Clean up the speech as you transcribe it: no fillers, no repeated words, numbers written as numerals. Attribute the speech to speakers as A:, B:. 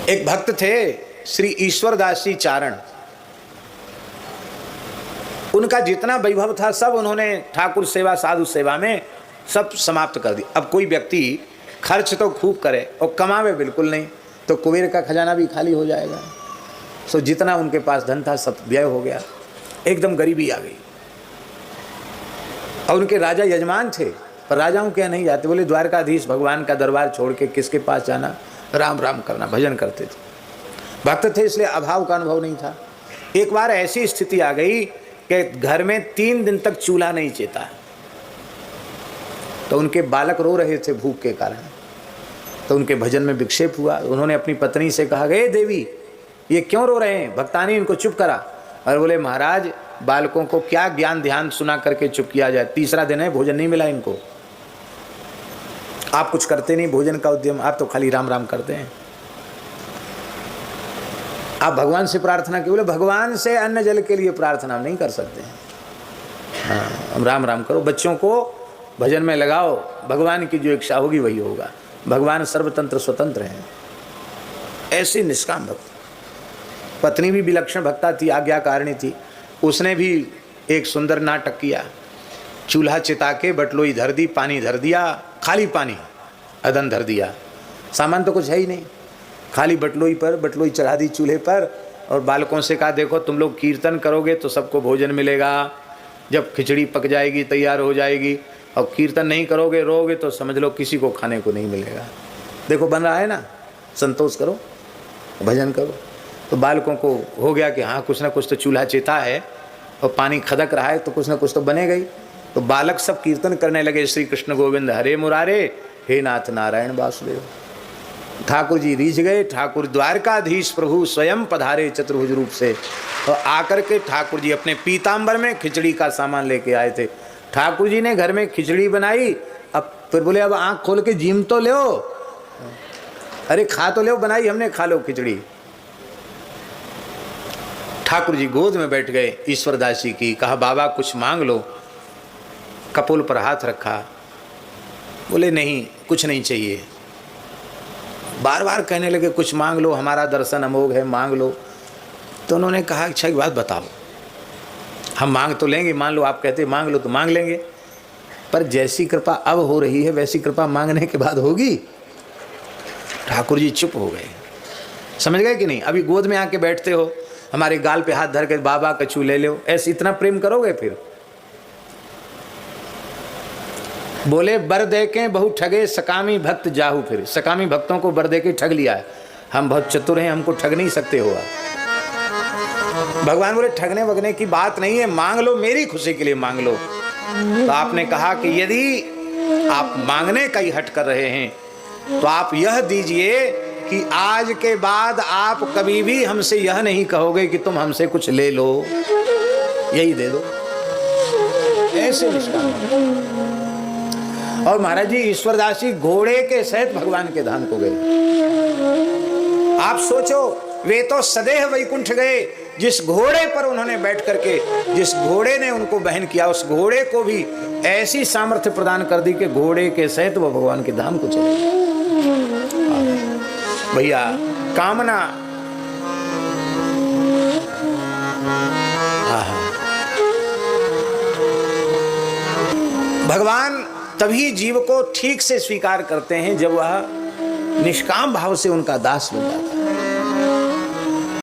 A: एक भक्त थे श्री ईश्वरदास जी चारण। उनका जितना वैभव था सब उन्होंने ठाकुर सेवा साधु सेवा में सब समाप्त कर दिया। अब कोई व्यक्ति खर्च तो खूब करे और कमावे बिल्कुल नहीं तो कुबेर का खजाना भी खाली हो जाएगा। सो जितना उनके पास धन था सब व्यय हो गया, एकदम गरीबी आ गई। और उनके राजा यजमान थे पर राजाओं के नहीं जाते, बोले द्वारकाधीश भगवान का दरबार छोड़ के किसके पास जाना, राम राम करना, भजन करते थे। भक्त थे इसलिए अभाव का अनुभव नहीं था। एक बार ऐसी स्थिति आ गई कि घर में 3 दिन तक चूल्हा नहीं चेता, तो उनके बालक रो रहे थे भूख के कारण। तो उनके भजन में विक्षेप हुआ। उन्होंने अपनी पत्नी से कहा, हे देवी ये क्यों रो रहे हैं, भक्तानी इनको चुप करा। और बोले महाराज बालकों को क्या ज्ञान ध्यान सुना करके चुप किया जाए, तीसरा दिन है भोजन नहीं मिला इनको, आप कुछ करते नहीं भोजन का उद्यम, आप तो खाली राम राम करते हैं। आप भगवान से प्रार्थना की, बोले भगवान से अन्न जल के लिए प्रार्थना नहीं कर सकते हैं। हाँ राम राम करो, बच्चों को भजन में लगाओ, भगवान की जो इच्छा होगी वही होगा, भगवान सर्वतंत्र स्वतंत्र हैं। ऐसी निष्काम भक्त। पत्नी भी विलक्षण भक्ता थी, आज्ञाकारिणी थी। उसने भी एक सुंदर नाटक किया। चूल्हा चिता के बटलोई धर दी, पानी धर दिया, खाली पानी अदन धर दिया, सामान तो कुछ है ही नहीं, खाली बटलोई पर बटलोई चढ़ा दी चूल्हे पर। और बालकों से कहा देखो तुम लोग कीर्तन करोगे तो सबको भोजन मिलेगा, जब खिचड़ी पक जाएगी तैयार हो जाएगी, और कीर्तन नहीं करोगे रोगे तो समझ लो किसी को खाने को नहीं मिलेगा। देखो बन रहा है ना, संतोष करो भजन करो। तो बालकों को हो गया कि हाँ कुछ ना कुछ तो चूल्हा चेता है और पानी खदक रहा है तो कुछ ना कुछ तो बनेगा ही। तो बालक सब कीर्तन करने लगे, श्री कृष्ण गोविंद हरे मुरारे, हे नाथ नारायण वासुदेव। ठाकुर जी रीझ गए। ठाकुर द्वारकाधीश प्रभु स्वयं पधारे चतुर्भुज रूप से, और आकर के ठाकुर जी अपने पीताम्बर में खिचड़ी का सामान लेके आए थे। ठाकुर जी ने घर में खिचड़ी बनाई। अब फिर बोले अब आँख खोल के जीम तो लो, अरे खा तो लो, बनाई हमने, खा लो खिचड़ी। ठाकुर जी गोद में बैठ गए ईश्वरदास जी की, कहा बाबा कुछ मांग लो। कपोल पर हाथ रखा, बोले नहीं कुछ नहीं चाहिए। बार बार कहने लगे कुछ मांग लो, हमारा दर्शन अमोघ है, मांग लो। तो उन्होंने कहा अच्छा एक बात बताओ, हम मांग तो लेंगे, मान लो आप कहते मांग लो तो मांग लेंगे, पर जैसी कृपा अब हो रही है वैसी कृपा मांगने के बाद होगी। ठाकुर जी चुप हो गए। समझ गए कि नहीं? अभी गोद में आके बैठते हो, हमारे गाल पे हाथ धर के बाबा कछू ले लो, ऐसे इतना प्रेम करोगे? फिर बोले बर दे के बहु ठगे सकामी भक्त जाहू। फिर सकामी भक्तों को बर दे के ठग लिया है। हम बहुत चतुर हैं, हमको ठग नहीं सकते हो। भगवान बोले ठगने वगने की बात नहीं है, मांग लो, मेरी खुशी के लिए मांग लो। तो आपने कहा कि यदि आप मांगने का ही हट कर रहे हैं तो आप यह दीजिए कि आज के बाद आप कभी भी हमसे यह नहीं कहोगे कि तुम हमसे कुछ ले लो, यही दे दो। ऐसे निष्काम। और महाराज जी ईश्वरदास जी घोड़े के सहित भगवान के धाम को गए। आप सोचो, वे तो सदैह वैकुंठ गए। जिस घोड़े पर उन्होंने बैठ करके, जिस घोड़े ने उनको बहन किया, उस घोड़े को भी ऐसी सामर्थ्य प्रदान कर दी कि घोड़े के सहित वो भगवान के धाम को चले। भैया कामना, भगवान तभी जीव को ठीक से स्वीकार करते हैं जब वह निष्काम भाव से उनका दास बन जाता है।